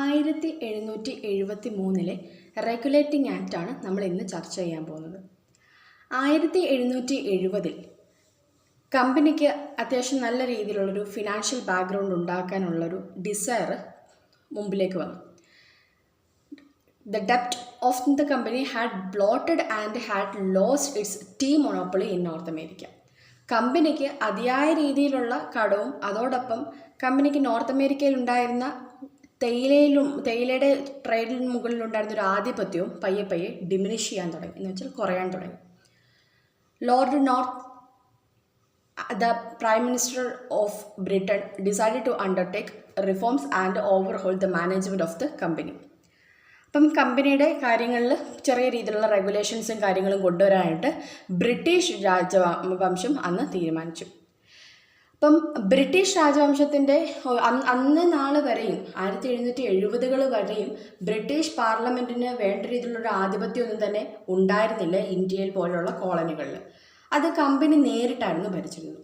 1773 regulating ആക്റ്റാണ് നമ്മൾ ഇന്ന് ചർച്ച ചെയ്യാൻ പോകുന്നത്. 1770 കമ്പനിക്ക് അത്യാവശ്യം നല്ല രീതിയിലുള്ളൊരു ഫിനാൻഷ്യൽ ബാക്ക്ഗ്രൗണ്ട് ഉണ്ടാക്കാനുള്ളൊരു ഡിസയർ മുമ്പിലേക്ക് വന്നു. The debt of the company had bloated and had lost its tea monopoly in North America. കമ്പനിക്ക് അതിയായ രീതിയിലുള്ള കടവും അതോടൊപ്പം കമ്പനിക്ക് നോർത്ത് അമേരിക്കയിൽ ഉണ്ടായിരുന്ന തേയിലയുടെ ട്രേഡിന് മുകളിലുണ്ടായിരുന്ന ഒരു ആധിപത്യവും പയ്യെ പയ്യെ ഡിമിനിഷ് ചെയ്യാൻ തുടങ്ങി, എന്ന് വെച്ചാൽ കുറയാൻ തുടങ്ങി. Lord north, the Prime Minister of Britain, decided to undertake reforms and overhaul the management of the company. അപ്പം കമ്പനിയുടെ കാര്യങ്ങളിൽ ചെറിയ രീതിയിലുള്ള റെഗുലേഷൻസും കാര്യങ്ങളും കൊണ്ടുവരാനായിട്ട് ബ്രിട്ടീഷ് രാജവംശം അന്ന് തീരുമാനിച്ചു. അപ്പം ബ്രിട്ടീഷ് രാജവംശത്തിൻ്റെ അന്ന് നാൾ വരെയും 1770 വരെയും ബ്രിട്ടീഷ് പാർലമെൻറ്റിന് വേണ്ട രീതിയിലുള്ളൊരു ആധിപത്യമൊന്നും തന്നെ ഉണ്ടായിരുന്നില്ല ഇന്ത്യയിൽ പോലുള്ള കോളനികളിൽ. അത് കമ്പനി നേരിട്ടായിരുന്നു ഭരിച്ചിരുന്നത്.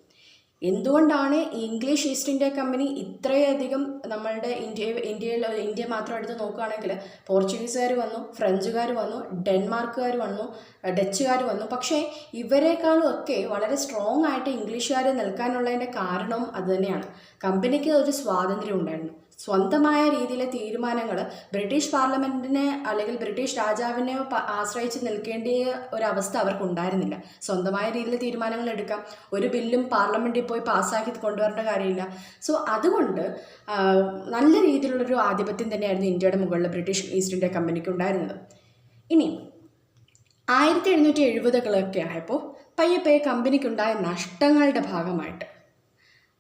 എന്തുകൊണ്ടാണ് ഇംഗ്ലീഷ് ഈസ്റ്റ് ഇന്ത്യ കമ്പനി ഇത്രയധികം നമ്മളുടെ ഇന്ത്യ മാത്രം എടുത്ത് നോക്കുകയാണെങ്കിൽ പോർച്ചുഗീസുകാർ വന്നു, ഫ്രഞ്ചുകാർ വന്നു, ഡെൻമാർക്കുകാർ വന്നു, ഡച്ചുകാർ വന്നു. പക്ഷേ ഇവരെക്കാളും ഒക്കെ വളരെ സ്ട്രോങ് ആയിട്ട് ഇംഗ്ലീഷുകാർ നിൽക്കാനുള്ളതിൻ്റെ കാരണവും അതുതന്നെയാണ്. കമ്പനിക്ക് ഒരു സ്വാതന്ത്ര്യം ഉണ്ടായിരുന്നു. സ്വന്തമായ രീതിയിലെ തീരുമാനങ്ങൾ ബ്രിട്ടീഷ് പാർലമെൻറ്റിനെ അല്ലെങ്കിൽ ബ്രിട്ടീഷ് രാജാവിനെ ആശ്രയിച്ച് നിൽക്കേണ്ട ഒരവസ്ഥ അവർക്കുണ്ടായിരുന്നില്ല. സ്വന്തമായ രീതിയിൽ തീരുമാനങ്ങൾ എടുക്കാം. ഒരു ബില്ലും പാർലമെൻറ്റിൽ പോയി പാസ്സാക്കി കൊണ്ടുവരേണ്ട കാര്യമില്ല. സോ അതുകൊണ്ട് നല്ല രീതിയിലുള്ളൊരു ആധിപത്യം തന്നെയായിരുന്നു ഇന്ത്യയുടെ മുകളിൽ ബ്രിട്ടീഷ് ഈസ്റ്റ് ഇന്ത്യ കമ്പനിക്ക് ഉണ്ടായിരുന്നത്. ഇനി 1770 ആയപ്പോൾ പയ്യെ പയ്യെ കമ്പനിക്കുണ്ടായ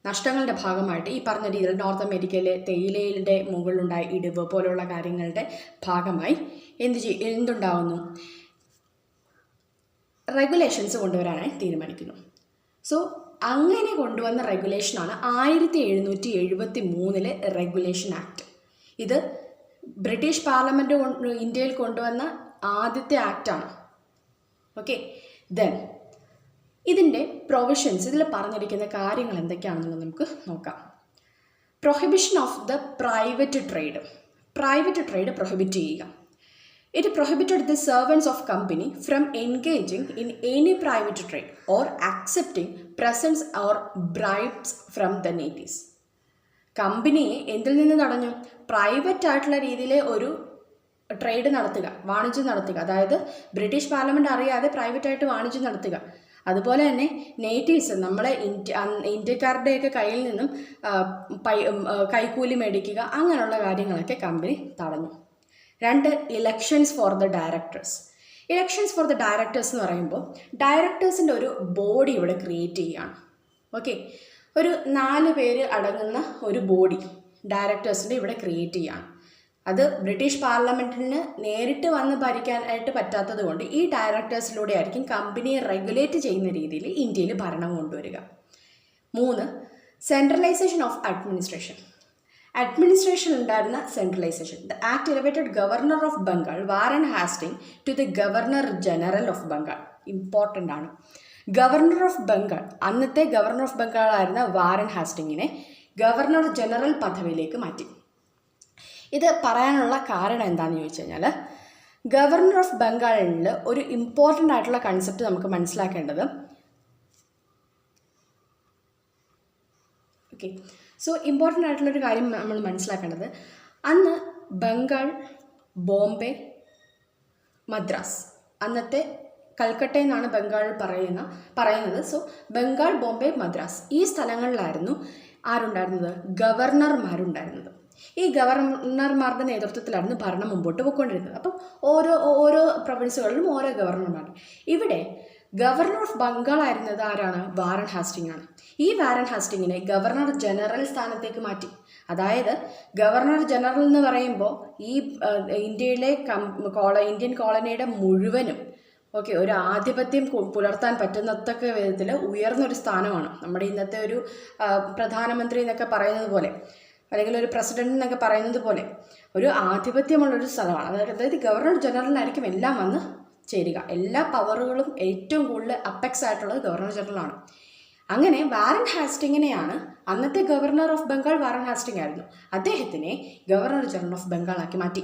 നഷ്ടങ്ങളുടെ ഭാഗമായിട്ട് ഈ പറഞ്ഞ രീതിയിൽ നോർത്ത് അമേരിക്കയിലെ തേയിലയുടെ മുകളിലുണ്ടായ ഇടിവ് പോലുള്ള കാര്യങ്ങളുടെ ഭാഗമായി എന്തുണ്ടാവുന്നു? റെഗുലേഷൻസ് കൊണ്ടുവരാനായി തീരുമാനിക്കുന്നു. സോ അങ്ങനെ കൊണ്ടുവന്ന റെഗുലേഷനാണ് 1773 റെഗുലേഷൻ ആക്ട്. ഇത് ബ്രിട്ടീഷ് പാർലമെൻറ്റ് ഇന്ത്യയിൽ കൊണ്ടുവന്ന ആദ്യത്തെ ആക്റ്റാണ്. ഓക്കെ, ദെൻ ഇതിൻ്റെ പ്രൊവിഷൻസ്, ഇതിൽ പറഞ്ഞിരിക്കുന്ന കാര്യങ്ങൾ എന്തൊക്കെയാണെന്നുള്ളത് നമുക്ക് നോക്കാം. Prohibition of the private trade prohibit ചെയ്യുക. It prohibited the servants of company from engaging in any private trade or accepting presents or bribes from the natives. കമ്പനിയെ എന്തിൽ നിന്ന് തടഞ്ഞു? പ്രൈവറ്റ് ആയിട്ടുള്ള രീതിയിൽ ഒരു ട്രേഡ് നടത്തുക, വാണിജ്യം നടത്തുക. അതായത് ബ്രിട്ടീഷ് പാർലമെൻറ്റ് അറിയാതെ പ്രൈവറ്റായിട്ട് വാണിജ്യം നടത്തുക. അതുപോലെ തന്നെ നേറ്റീവ്സ്, നമ്മളെ ഇന്ത്യക്കാരുടെയൊക്കെ കയ്യിൽ നിന്നും കൈക്കൂലി മേടിക്കുക, അങ്ങനെയുള്ള കാര്യങ്ങളൊക്കെ കമ്പനി തടഞ്ഞു. 2, ഇലക്ഷൻസ് ഫോർ ദ ഡയറക്ടേഴ്സ് എന്ന് പറയുമ്പോൾ ഡയറക്ടേഴ്സിൻ്റെ ഒരു ബോഡി ഇവിടെ ക്രിയേറ്റ് ചെയ്യുകയാണ്. ഓക്കെ, ഒരു 4 പേര് അടങ്ങുന്ന ഒരു ബോഡി ഡയറക്ടേഴ്സിൻ്റെ ഇവിടെ ക്രിയേറ്റ് ചെയ്യുകയാണ്. അത് ബ്രിട്ടീഷ് പാർലമെൻറ്റിന് നേരിട്ട് വന്ന് ഭരിക്കാനായിട്ട് പറ്റാത്തത് കൊണ്ട് ഈ ഡയറക്ടേഴ്സിലൂടെ ആയിരിക്കും കമ്പനിയെ റെഗുലേറ്റ് ചെയ്യുന്ന രീതിയിൽ ഇന്ത്യയിൽ ഭരണം കൊണ്ടുവരിക. 3, സെൻട്രലൈസേഷൻ ഓഫ് അഡ്മിനിസ്ട്രേഷൻ ഉണ്ടായിരുന്ന centralization. The act elevated governor of Bengal Warren Hasting to the governor general of Bengal. Important ആണ്. ഗവർണർ ഓഫ് ബംഗാൾ, അന്നത്തെ ഗവർണർ ഓഫ് ബംഗാൾ ആയിരുന്ന വാരൻ ഹാസ്റ്റിങ്ങിനെ ഗവർണർ ജനറൽ പദവിയിലേക്ക് മാറ്റി. ഇത് പറയാനുള്ള കാരണം എന്താണെന്ന് ചോദിച്ചു കഴിഞ്ഞാൽ, ഗവർണർ ഓഫ് ബംഗാളിൽ ഒരു ഇമ്പോർട്ടൻ്റ് ആയിട്ടുള്ള കൺസെപ്റ്റ് നമുക്ക് മനസ്സിലാക്കേണ്ടത്. ഓക്കെ, സോ ഇമ്പോർട്ടൻ്റ് ആയിട്ടുള്ളൊരു കാര്യം നമ്മൾ മനസ്സിലാക്കേണ്ടത്, അന്ന് ബംഗാൾ, ബോംബെ, മദ്രാസ്, അന്നത്തെ കൽക്കട്ടയിൽ നിന്നാണ് ബംഗാൾ പറയുന്നത്. സോ ബംഗാൾ, ബോംബെ, മദ്രാസ് ഈ സ്ഥലങ്ങളിലായിരുന്നു ആരുണ്ടായിരുന്നത്? ഗവർണർമാരുണ്ടായിരുന്നത്. ഈ ഗവർണർമാരുടെ നേതൃത്വത്തിലായിരുന്നു ഭരണം മുമ്പോട്ട് പോയിക്കൊണ്ടിരുന്നത്. അപ്പം ഓരോ പ്രൊവിൻസുകളിലും ഓരോ ഗവർണർമാർ. ഇവിടെ ഗവർണർ ഓഫ് ബംഗാൾ ആയിരുന്നത് ആരാണ്? വാരൻ ഹാസ്റ്റിംഗ് ആണ്. ഈ വാരൻ ഹാസ്റ്റിങ്ങിനെ ഗവർണർ ജനറൽ സ്ഥാനത്തേക്ക് മാറ്റി. അതായത് ഗവർണർ ജനറൽ എന്ന് പറയുമ്പോൾ ഈ ഇന്ത്യയിലെ ഇന്ത്യൻ കോളനിയുടെ മുഴുവനും ഒരു ആധിപത്യം പുലർത്താൻ പറ്റുന്നത്തക്ക വിധത്തിൽ ഉയർന്നൊരു സ്ഥാനമാണ്. നമ്മുടെ ഇന്നത്തെ ഒരു പ്രധാനമന്ത്രി എന്നൊക്കെ പറയുന്നത് പോലെ, അല്ലെങ്കിൽ ഒരു പ്രസിഡന്റ് എന്നൊക്കെ പറയുന്നത് പോലെ ഒരു ആധിപത്യമുള്ളൊരു സ്ഥലമാണ്. അതായത് ഗവർണർ ജനറലിനായിരിക്കും എല്ലാം വന്ന് ചേരുക. എല്ലാ പവറുകളും ഏറ്റവും കൂടുതൽ അപ്പെക്സ് ആയിട്ടുള്ളത് ഗവർണർ ജനറലാണ്. അങ്ങനെ വാറൻ ഹാസ്റ്റിങ്ങിനെയാണ്, അന്നത്തെ governor of Bengal Warren Hasting ആയിരുന്നു, അദ്ദേഹത്തിനെ ഗവർണർ ജനറൽ ഓഫ് ബംഗാൾ ആക്കി മാറ്റി.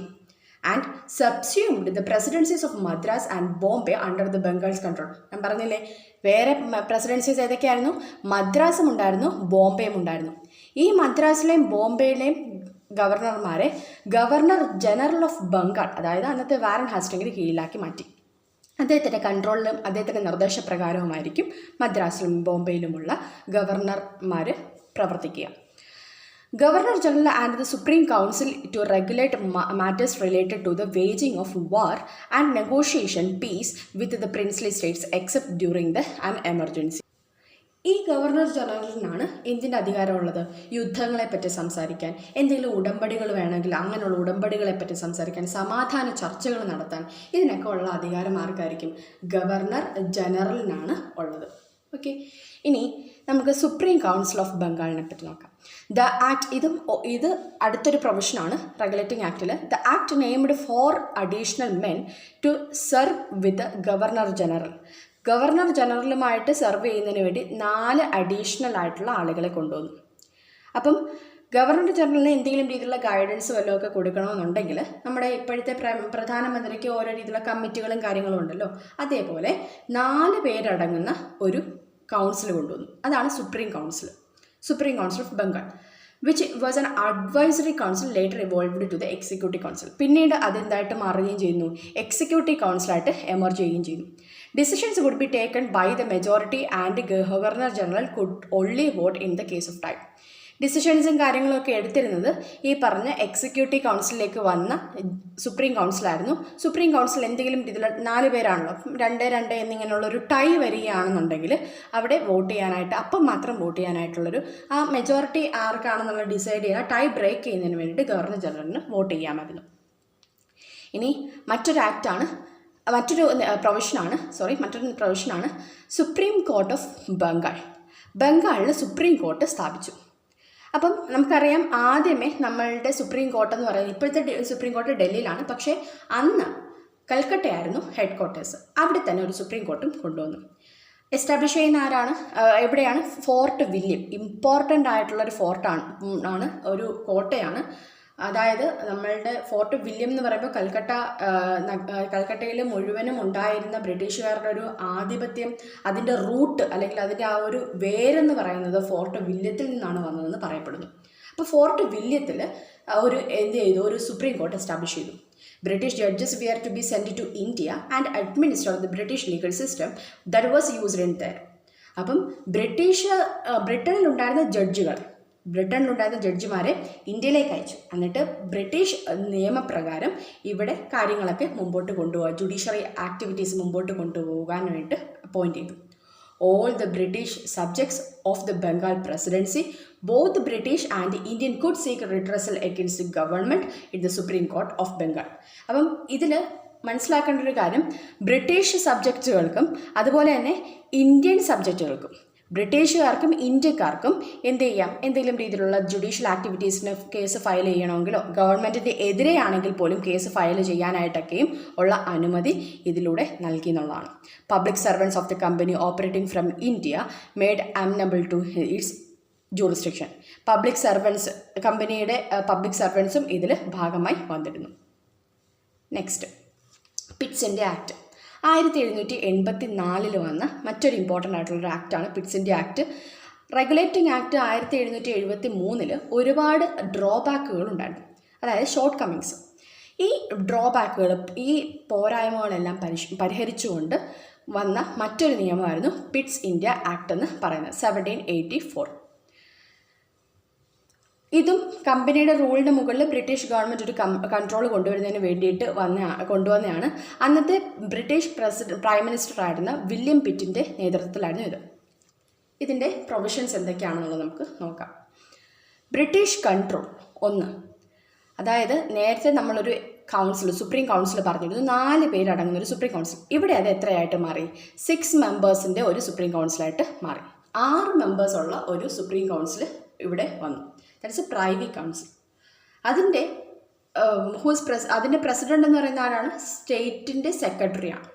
And subsumed the presidencies of Madras and Bombay under the Bengal's control. ഞാൻ പറഞ്ഞില്ലേ വേറെ പ്രസിഡൻസീസ് ഏതൊക്കെയായിരുന്നു? മദ്രാസും ഉണ്ടായിരുന്നു, ബോംബെയും ഉണ്ടായിരുന്നു. ഈ മദ്രാസിലെയും ബോംബെയിലെയും ഗവർണർമാരെ ഗവർണർ ജനറൽ ഓഫ് ബംഗാൾ, അതായത് അന്നത്തെ വാറൻ ഹാസ്റ്റിങ്ങിന് കീഴിലാക്കി മാറ്റി. അദ്ദേഹത്തിൻ്റെ കൺട്രോളിലും അദ്ദേഹത്തിൻ്റെ നിർദ്ദേശപ്രകാരവുമായിരിക്കും മദ്രാസിലും ബോംബെയിലുമുള്ള ഗവർണർമാർ പ്രവർത്തിക്കുക. Governor General and the Supreme Council to regulate matters related to the waging of war and negotiation peace with the princely states except during an emergency. ഈ ഗവർണർ ജനറലിനാണ് എന്തിൻ്റെ അധികാരമുള്ളത്? യുദ്ധങ്ങളെപ്പറ്റി സംസാരിക്കാൻ, എന്തെങ്കിലും ഉടമ്പടികൾ വേണമെങ്കിൽ അങ്ങനെയുള്ള ഉടമ്പടികളെപ്പറ്റി സംസാരിക്കാൻ, സമാധാന ചർച്ചകൾ നടത്താൻ, ഇതിനൊക്കെ ഉള്ള അധികാരം ആർക്കായിരിക്കും? ഗവർണർ ജനറലിനാണ് ഉള്ളത്. ഓക്കെ, ഇനി നമുക്ക് സുപ്രീം കൗൺസിൽ ഓഫ് ബംഗാളിനെ പറ്റി നോക്കാം. ദ ആക്ട്, ഇത് അടുത്തൊരു പ്രൊവിഷനാണ് റെഗുലേറ്റിംഗ് ആക്ടിൽ. The act named 4 additional men to serve with governor general. Governor ജനറലുമായിട്ട് സെർവ് ചെയ്യുന്നതിന് വേണ്ടി 4 അഡീഷണൽ ആയിട്ടുള്ള ആളുകളെ കൊണ്ടുവന്നു. അപ്പം ഗവർണർ ജനറലിന് എന്തെങ്കിലും രീതിയിലുള്ള ഗൈഡൻസ് വല്ലതും ഒക്കെ കൊടുക്കണമെന്നുണ്ടെങ്കിൽ നമ്മുടെ ഇപ്പോഴത്തെ പ്രധാനമന്ത്രിക്ക് ഓരോ രീതിയിലുള്ള കമ്മിറ്റികളും കാര്യങ്ങളും ഉണ്ടല്ലോ, അതേപോലെ 4 പേരടങ്ങുന്ന ഒരു കൗൺസിൽ കൊണ്ടുവന്നു. അതാണ് supreme council of Bengal, which was an advisory council later evolved to the executive council. പിന്നീട് അതെന്തായിട്ട് മാറുകയും ചെയ്യുന്നു? എക്സിക്യൂട്ടീവ് കൗൺസിലായിട്ട് എമർജ് ചെയ്യുകയും ചെയ്യുന്നു. Decisions would be taken by the majority and governor general could only vote in the case of time. ഡിസിഷൻസും കാര്യങ്ങളൊക്കെ എടുത്തിരുന്നത് ഈ പറഞ്ഞ എക്സിക്യൂട്ടീവ് കൗൺസിലേക്ക് വന്ന സുപ്രീം കൗൺസിലായിരുന്നു. സുപ്രീം കൗൺസിൽ എന്തെങ്കിലും ഇതിൽ 4 പേരാണല്ലോ, 2-2 എന്നിങ്ങനെയുള്ളൊരു ടൈ വരികയാണെന്നുണ്ടെങ്കിൽ അവിടെ വോട്ട് ചെയ്യാനായിട്ട്, അപ്പം മാത്രം വോട്ട് ചെയ്യാനായിട്ടുള്ളൊരു ആ മെജോറിറ്റി ആർക്കാണെന്നുള്ള ഡിസൈഡ് ചെയ്യുക, ടൈ ബ്രേക്ക് ചെയ്യുന്നതിന് വേണ്ടിയിട്ട് ഗവർണർ ജനറലിന് വോട്ട് ചെയ്യാമായിരുന്നു. ഇനി മറ്റൊരു പ്രൊവിഷനാണ് സുപ്രീം കോർട്ട് ഓഫ് ബംഗാൾ. ബംഗാളിൽ സുപ്രീം കോർട്ട് സ്ഥാപിച്ചു. അപ്പം നമുക്കറിയാം, ആദ്യമേ നമ്മളുടെ സുപ്രീം കോർട്ട് എന്ന് പറയുന്നത്, ഇപ്പോഴത്തെ സുപ്രീം കോർട്ട് ഡൽഹിയിലാണ്, പക്ഷേ അന്ന് കൽക്കട്ടയായിരുന്നു ഹെഡ് ക്വാർട്ടേഴ്സ്. അവിടെ തന്നെ ഒരു സുപ്രീം കോർട്ടും കൊണ്ടുവന്നു. എസ്റ്റാബ്ലിഷ് ചെയ്യുന്ന ആരാണ്? എവിടെയാണ്? Fort William. ഇമ്പോർട്ടൻ്റ് ആയിട്ടുള്ളൊരു ഫോർട്ടാണ്, ഒരു കോട്ടയാണ്. അതായത് നമ്മളുടെ ഫോർട്ട് വില്യം എന്ന് പറയുമ്പോൾ കൽക്കട്ടയിൽ മുഴുവനും ഉണ്ടായിരുന്ന ബ്രിട്ടീഷുകാരുടെ ഒരു ആധിപത്യം, അതിൻ്റെ റൂട്ട് അല്ലെങ്കിൽ അതിൻ്റെ ആ ഒരു വേരെന്ന് പറയുന്നത് ഫോർട്ട് വില്യത്തിൽ നിന്നാണ് വന്നതെന്ന് പറയപ്പെടുന്നു. അപ്പോൾ ഫോർട്ട് വില്യത്തിൽ ഒരു സുപ്രീം കോർട്ട് എസ്റ്റാബ്ലിഷ് ചെയ്തു. British judges were to be sent to India and administer the British legal system that was used in there. അപ്പം ബ്രിട്ടനിലുണ്ടായിരുന്ന ജഡ്ജിമാരെ ഇന്ത്യയിലേക്ക് അയച്ചു. എന്നിട്ട് ബ്രിട്ടീഷ് നിയമപ്രകാരം ഇവിടെ കാര്യങ്ങളൊക്കെ മുമ്പോട്ട് കൊണ്ടുപോകാൻ, ജുഡീഷ്യറി ആക്ടിവിറ്റീസ് മുമ്പോട്ട് കൊണ്ടുപോകാനായിട്ട് അപ്പോയിൻറ്റ് ചെയ്തു. All the British subjects of the Bengal presidency, both British and Indian, could seek redressal against the government in the Supreme Court of Bengal. അപ്പം ഇതിൽ മനസ്സിലാക്കേണ്ട ഒരു കാര്യം, ബ്രിട്ടീഷ് സബ്ജക്റ്റുകൾക്കും അതുപോലെ തന്നെ ഇന്ത്യൻ സബ്ജക്റ്റുകൾക്കും, ബ്രിട്ടീഷുകാർക്കും ഇന്ത്യക്കാർക്കും എന്ത് ചെയ്യാം? എന്തെങ്കിലും രീതിയിലുള്ള ജുഡീഷ്യൽ ആക്ടിവിറ്റീസിന് കേസ് ഫയൽ ചെയ്യണമെങ്കിലോ ഗവൺമെൻറ്റിൻ്റെ എതിരെയാണെങ്കിൽ പോലും കേസ് ഫയൽ ചെയ്യാനായിട്ടൊക്കെയും ഉള്ള അനുമതി ഇതിലൂടെ നൽകി എന്നുള്ളതാണ്. Public servants of the company operating from India made amenable to its jurisdiction. കമ്പനിയുടെ പബ്ലിക് സർവൻസും ഇതിൽ ഭാഗമായി വന്നിരുന്നു. Next, Pitt's India act. 1784 വന്ന മറ്റൊരു ഇമ്പോർട്ടൻ്റ് ആയിട്ടുള്ളൊരു ആക്റ്റാണ് Pitt's India act. Regulating act 1773 ഒരുപാട് ഡ്രോബാക്കുകൾ ഉണ്ടായിരുന്നു, അതായത് ഷോർട്ട് കമ്മിങ്സ്. ഈ ഡ്രോബാക്കുകൾ, ഈ പോരായ്മകളെല്ലാം പരിഹരിച്ചുകൊണ്ട് വന്ന മറ്റൊരു നിയമമായിരുന്നു പിറ്റ്സ് ഇന്ത്യ ആക്ട് എന്ന് പറയുന്നത്, 1784. ഇതും കമ്പനിയുടെ റൂളിന് മുകളിൽ ബ്രിട്ടീഷ് ഗവൺമെൻറ് ഒരു കൺട്രോൾ കൊണ്ടുവരുന്നതിന് വേണ്ടിയിട്ട് കൊണ്ടുവന്നതാണ്. അന്നത്തെ ബ്രിട്ടീഷ് പ്രൈം മിനിസ്റ്റർ ആയിരുന്ന വില്യം പിറ്റിൻ്റെ നേതൃത്വത്തിലായിരുന്നു ഇത്. ഇതിൻ്റെ പ്രൊവിഷൻസ് എന്തൊക്കെയാണെന്നുള്ളത് നമുക്ക് നോക്കാം. ബ്രിട്ടീഷ് കൺട്രോൾ 1, അതായത് നേരത്തെ നമ്മളൊരു സുപ്രീം കൗൺസിൽ പറഞ്ഞിരുന്നു 4 പേരടങ്ങുന്ന ഒരു സുപ്രീം കൗൺസിൽ. ഇവിടെ അത് എത്രയായിട്ട് മാറി? 6 മെമ്പേഴ്സിൻ്റെ ഒരു സുപ്രീം കൗൺസിലായിട്ട് മാറി. 6 മെമ്പേഴ്സുള്ള ഒരു സുപ്രീം കൗൺസിൽ ഇവിടെ വന്നു. That's A private council. അതിൻ്റെ പ്രസിഡന്റ് എന്ന് പറയുന്ന ആരാണ്? സ്റ്റേറ്റിൻ്റെ സെക്രട്ടറിയാണ്.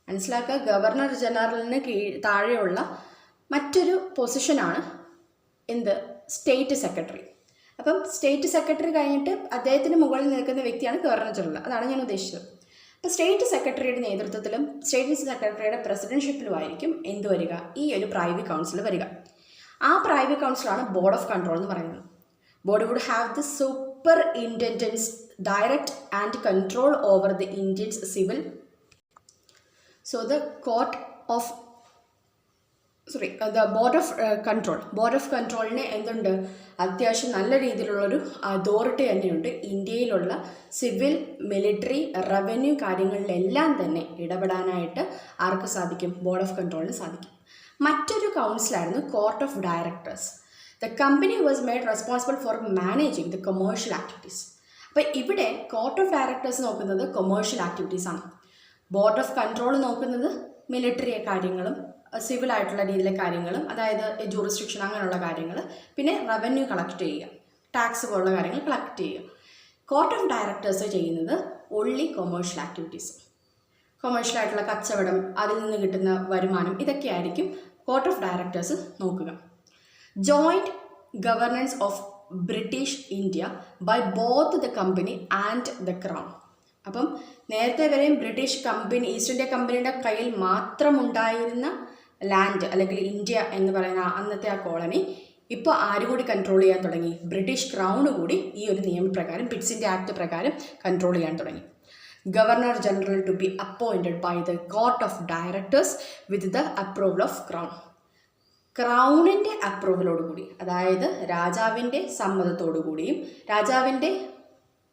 മനസ്സിലാക്കുക, ഗവർണർ ജനറലിന് താഴെയുള്ള മറ്റൊരു പൊസിഷനാണ് എന്ത്, സ്റ്റേറ്റ് സെക്രട്ടറി. അപ്പം സ്റ്റേറ്റ് സെക്രട്ടറി കഴിഞ്ഞിട്ട് അദ്ദേഹത്തിന് മുകളിൽ നിൽക്കുന്ന വ്യക്തിയാണ് ഗവർണർ ജനറൽ. അതാണ് ഞാൻ ഉദ്ദേശിച്ചത്. അപ്പോൾ സ്റ്റേറ്റ് സെക്രട്ടറിയുടെ നേതൃത്വത്തിലും സ്റ്റേറ്റ് സെക്രട്ടറിയുടെ പ്രസിഡൻഷിപ്പിലുമായിരിക്കും എന്ത് വരിക, ഈ ഒരു പ്രൈവറ്റ് കൗൺസിൽ വരിക. ആ പ്രൈവറ്റ് കൗൺസിലാണ് ബോർഡ് ഓഫ് കൺട്രോൾ എന്ന് പറയുന്നത്. Board would have the superintendence direct and control over the Indians civil. So the board of കൺട്രോളിന് എന്തുണ്ട്, അത്യാവശ്യം നല്ല രീതിയിലുള്ളൊരു അതോറിറ്റി തന്നെയുണ്ട്. ഇന്ത്യയിലുള്ള സിവിൽ, മിലിറ്ററി, റവന്യൂ കാര്യങ്ങളിലെല്ലാം തന്നെ ഇടപെടാനായിട്ട് ആർക്ക് സാധിക്കും, ബോർഡ് ഓഫ് കൺട്രോളിന് സാധിക്കും. മറ്റൊരു കൗൺസിലായിരുന്നു court of directors. The company was made responsible for managing the commercial activities. അപ്പോൾ ഇവിടെ കോർട്ട് ഓഫ് ഡയറക്ടേഴ്സ് നോക്കുന്നത് കൊമേഴ്ഷ്യൽ ആക്ടിവിറ്റീസാണ്. ബോർഡ് ഓഫ് കൺട്രോൾ നോക്കുന്നത് മിലിറ്ററി കാര്യങ്ങളും സിവിൽ ആയിട്ടുള്ള രീതിയിലെ കാര്യങ്ങളും, അതായത് ജൂറിസ്ഡിക്ഷൻ അങ്ങനെയുള്ള കാര്യങ്ങൾ, പിന്നെ റവന്യൂ കളക്ട് ചെയ്യുക, ടാക്സ് പോലുള്ള കാര്യങ്ങൾ കളക്ട് ചെയ്യുക. കോർട്ട് ഓഫ് ഡയറക്ടേഴ്സ് ചെയ്യുന്നത് ഓൺലി കൊമേഴ്ഷ്യൽ ആക്ടിവിറ്റീസ്, കൊമേഴ്ഷ്യൽ ആയിട്ടുള്ള കച്ചവടം, അതിൽ നിന്ന് കിട്ടുന്ന വരുമാനം, ഇതൊക്കെ ആയിരിക്കും കോർട്ട് ഓഫ് ഡയറക്ടേഴ്സ് നോക്കുക. Joint governance of British India by both the company and the crown. അപ്പം നേരത്തെ വരെയും ബ്രിട്ടീഷ് കമ്പനി, ഈസ്റ്റ് ഇന്ത്യ കമ്പനിയുടെ കയ്യിൽ മാത്രമുണ്ടായിരുന്ന ലാൻഡ് അല്ലെങ്കിൽ ഇന്ത്യ എന്ന് പറയുന്ന അന്നത്തെ ആ കോളനി ഇപ്പോൾ ആര് കൂടി കൺട്രോൾ ചെയ്യാൻ തുടങ്ങി, ബ്രിട്ടീഷ് ക്രൗൺ കൂടി ഈ ഒരു നിയമപ്രകാരം, പിറ്റ്സ് ഇന്ത്യ ആക്ട് പ്രകാരം കൺട്രോൾ ചെയ്യാൻ തുടങ്ങി. Governor general to be appointed by the court of directors with the approval of crown. ക്രൗണിൻ്റെ അപ്രൂവലോടുകൂടി, അതായത് രാജാവിൻ്റെ സമ്മതത്തോടു കൂടിയും രാജാവിൻ്റെ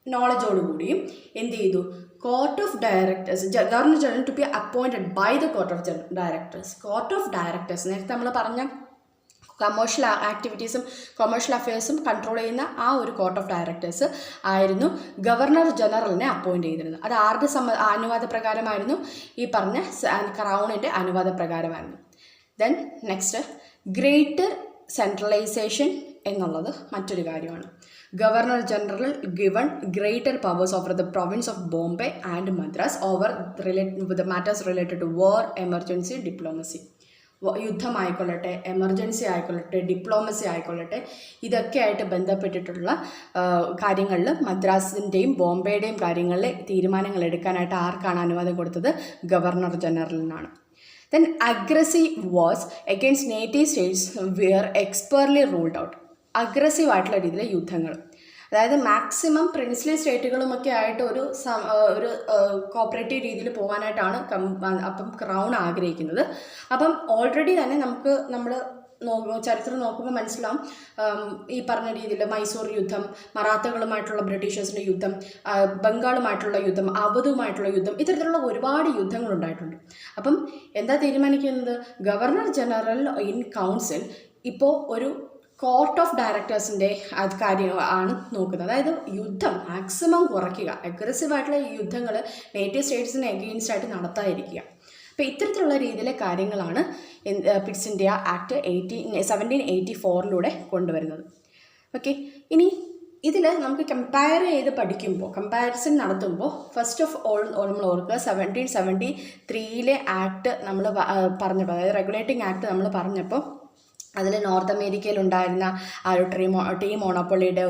നോളജോടുകൂടിയും എന്ത് ചെയ്തു, court of directors, governor general to be appointed by the court of directors. Court of directors നേരത്തെ നമ്മൾ പറഞ്ഞ കൊമേഴ്ഷ്യൽ ആക്ടിവിറ്റീസും കൊമേഴ്ഷ്യൽ അഫയേഴ്സും കൺട്രോൾ ചെയ്യുന്ന ആ ഒരു കോർട്ട് ഓഫ് ഡയറക്ടേഴ്സ് ആയിരുന്നു ഗവർണർ ജനറലിനെ അപ്പോയിൻറ്റ് ചെയ്തിരുന്നത്. അത് ആരുടെ അനുവാദ പ്രകാരമായിരുന്നു, ഈ പറഞ്ഞ ക്രൗണിൻ്റെ അനുവാദ പ്രകാരമായിരുന്നു. ദെൻ നെക്സ്റ്റ്, ഗ്രേറ്റർ സെൻട്രലൈസേഷൻ എന്നുള്ളത് മറ്റൊരു കാര്യമാണ്. Governor general given greater powers over the province of Bombay and Madras over the matters related to war, emergency, diplomacy. യുദ്ധമായിക്കൊള്ളട്ടെ, എമർജൻസി ആയിക്കൊള്ളട്ടെ, ഡിപ്ലോമസി ആയിക്കൊള്ളട്ടെ, ഇതൊക്കെ ആയിട്ട് ബന്ധപ്പെട്ടിട്ടുള്ള കാര്യങ്ങളിൽ മദ്രാസിൻ്റെയും ബോംബെയുടെയും കാര്യങ്ങളിൽ തീരുമാനങ്ങൾ എടുക്കാനായിട്ട് ആർക്കാണ് അനുവാദം കൊടുത്തത്, governor ജനറലിനാണ്. Then aggressive wars against native states were expertly ruled out. Aggressive ആയിട്ടുള്ള രീതിയിലെ യുദ്ധങ്ങൾ, അതായത് മാക്സിമം പ്രിൻസ്ലി സ്റ്റേറ്റുകളുമൊക്കെ ആയിട്ട് ഒരു കോപ്പറേറ്റീവ് രീതിയിൽ പോകാനായിട്ടാണ് അപ്പം ക്രൗൺ ആഗ്രഹിക്കുന്നത്. അപ്പം ഓൾറെഡി തന്നെ നമ്മൾ ചരിത്രം നോക്കുമ്പോൾ മനസ്സിലാവും, ഈ പറഞ്ഞ രീതിയിൽ മൈസൂർ യുദ്ധം, മറാത്തകളുമായിട്ടുള്ള ബ്രിട്ടീഷേഴ്സിൻ്റെ യുദ്ധം, ബംഗാളുമായിട്ടുള്ള യുദ്ധം, അവധുമായിട്ടുള്ള യുദ്ധം, ഇത്തരത്തിലുള്ള ഒരുപാട് യുദ്ധങ്ങൾ ഉണ്ടായിട്ടുണ്ട്. അപ്പം എന്താ തീരുമാനിക്കുന്നത്, ഗവർണർ ജനറൽ ഇൻ കൗൺസിൽ ഇപ്പോൾ ഒരു കോർട്ട് ഓഫ് ഡയറക്ടേഴ്സിൻ്റെ കാര്യം ആണ് നോക്കുന്നത്. അതായത് യുദ്ധം മാക്സിമം കുറയ്ക്കുക, അഗ്രസീവായിട്ടുള്ള യുദ്ധങ്ങൾ നേറ്റീവ് സ്റ്റേറ്റ്സിന് എഗെയിൻസ്റ്റ് ആയിട്ട് നടത്താതിരിക്കുക. അപ്പോൾ ഇത്തരത്തിലുള്ള രീതിയിലെ കാര്യങ്ങളാണ് പിറ്റ്സ് ഇന്ത്യ ആക്ട് 1784 കൊണ്ടുവരുന്നത്. ഓക്കെ, ഇനി ഇതിൽ നമുക്ക് കമ്പാരിസൺ നടത്തുമ്പോൾ ഫസ്റ്റ് ഓഫ് ഓൾ നമ്മൾ ഓർക്കുക, 1773 ആക്ട് നമ്മൾ പറഞ്ഞപ്പോൾ, അതായത് റെഗുലേറ്റിംഗ് ആക്ട് നമ്മൾ പറഞ്ഞപ്പോൾ അതിൽ നോർത്ത് അമേരിക്കയിലുണ്ടായിരുന്ന ആ ഒരു ടീ മോണോപ്പൊളിയുടെ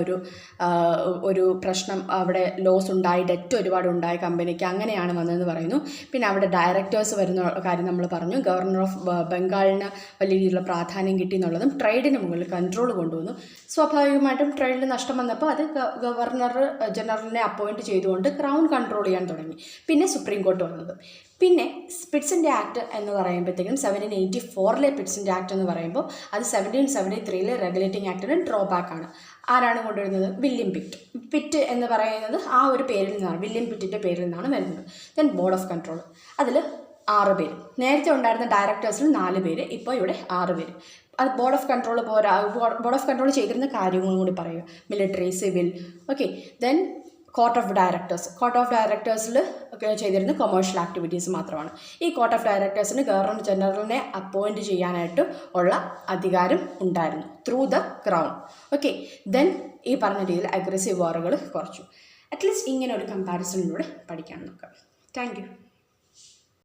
ഒരു പ്രശ്നം, അവിടെ ലോസ് ഉണ്ടായി, ഡെറ്റ് ഒരുപാട് ഉണ്ടായി കമ്പനിക്ക്, അങ്ങനെയാണ് വന്നതെന്ന് പറയുന്നു. പിന്നെ അവിടെ ഡയറക്ടേഴ്സ് വരുന്ന കാര്യം നമ്മൾ പറഞ്ഞു. ഗവർണർ ഓഫ് ബംഗാളിന് വലിയ രീതിയിലുള്ള പ്രാധാന്യം കിട്ടി എന്നുള്ളതും ട്രേഡിന് മുകളിൽ കൺട്രോൾ കൊണ്ടുവന്നു. സ്വാഭാവികമായിട്ടും ട്രേഡിന് നഷ്ടം വന്നപ്പോൾ അത് ഗവർണർ ജനറലിനെ അപ്പോയിൻറ്റ് ചെയ്തുകൊണ്ട് ക്രൗൺ കൺട്രോൾ ചെയ്യാൻ തുടങ്ങി. പിന്നെ സുപ്രീം കോർട്ട് വന്നത്. പിന്നെ പിറ്റ്സ് ഇന്ത്യ ആക്ട് എന്ന് പറയുമ്പോഴത്തേക്കും 1784 പിറ്റ്സ് ഇന്ത്യ ആക്ട് എന്ന് പറയുമ്പോൾ അത് 1773 റെഗുലേറ്റിംഗ് ആക്ടിന് ഡ്രോബാക്കാണ്. ആരാണ് കൊണ്ടുവരുന്നത്, വില്യം പിറ്റ് എന്ന് പറയുന്നത് ആ ഒരു പേരിൽ നിന്നാണ്, വില്യം പിറ്റിൻ്റെ പേരിൽ നിന്നാണ് വരുന്നത്. ദെൻ ബോർഡ് ഓഫ് കൺട്രോൾ, അതിൽ 6 പേര്. നേരത്തെ ഉണ്ടായിരുന്ന ഡയറക്ടേഴ്സിൽ 4 പേര്, ഇപ്പോൾ ഇവിടെ 6 പേര്. അത് ബോർഡ് ഓഫ് കൺട്രോൾ പോരാ, ബോർഡ് ഓഫ് കൺട്രോൾ ചെയ്തിരുന്ന കാര്യങ്ങളും കൂടി പറയുക, military, civil. Okay, then court of ഡയറക്ടേഴ്സിൽ ചെയ്തിരുന്ന കൊമേഴ്ഷ്യൽ ആക്ടിവിറ്റീസ് മാത്രമാണ്. ഈ കോർട്ട് ഓഫ് ഡയറക്ടേഴ്സിന് ഗവർണർ ജനറലിനെ അപ്പോയിൻറ്റ് ചെയ്യാനായിട്ട് ഉള്ള അധികാരം ഉണ്ടായിരുന്നു through the crown. Okay, then ഈ പറഞ്ഞ രീതിയിൽ അഗ്രസീവ് വാറുകൾ കുറച്ചു. അറ്റ്ലീസ്റ്റ് ഇങ്ങനെ ഒരു കമ്പാരിസണിലൂടെ പഠിക്കാൻ നോക്കാം. Thank you.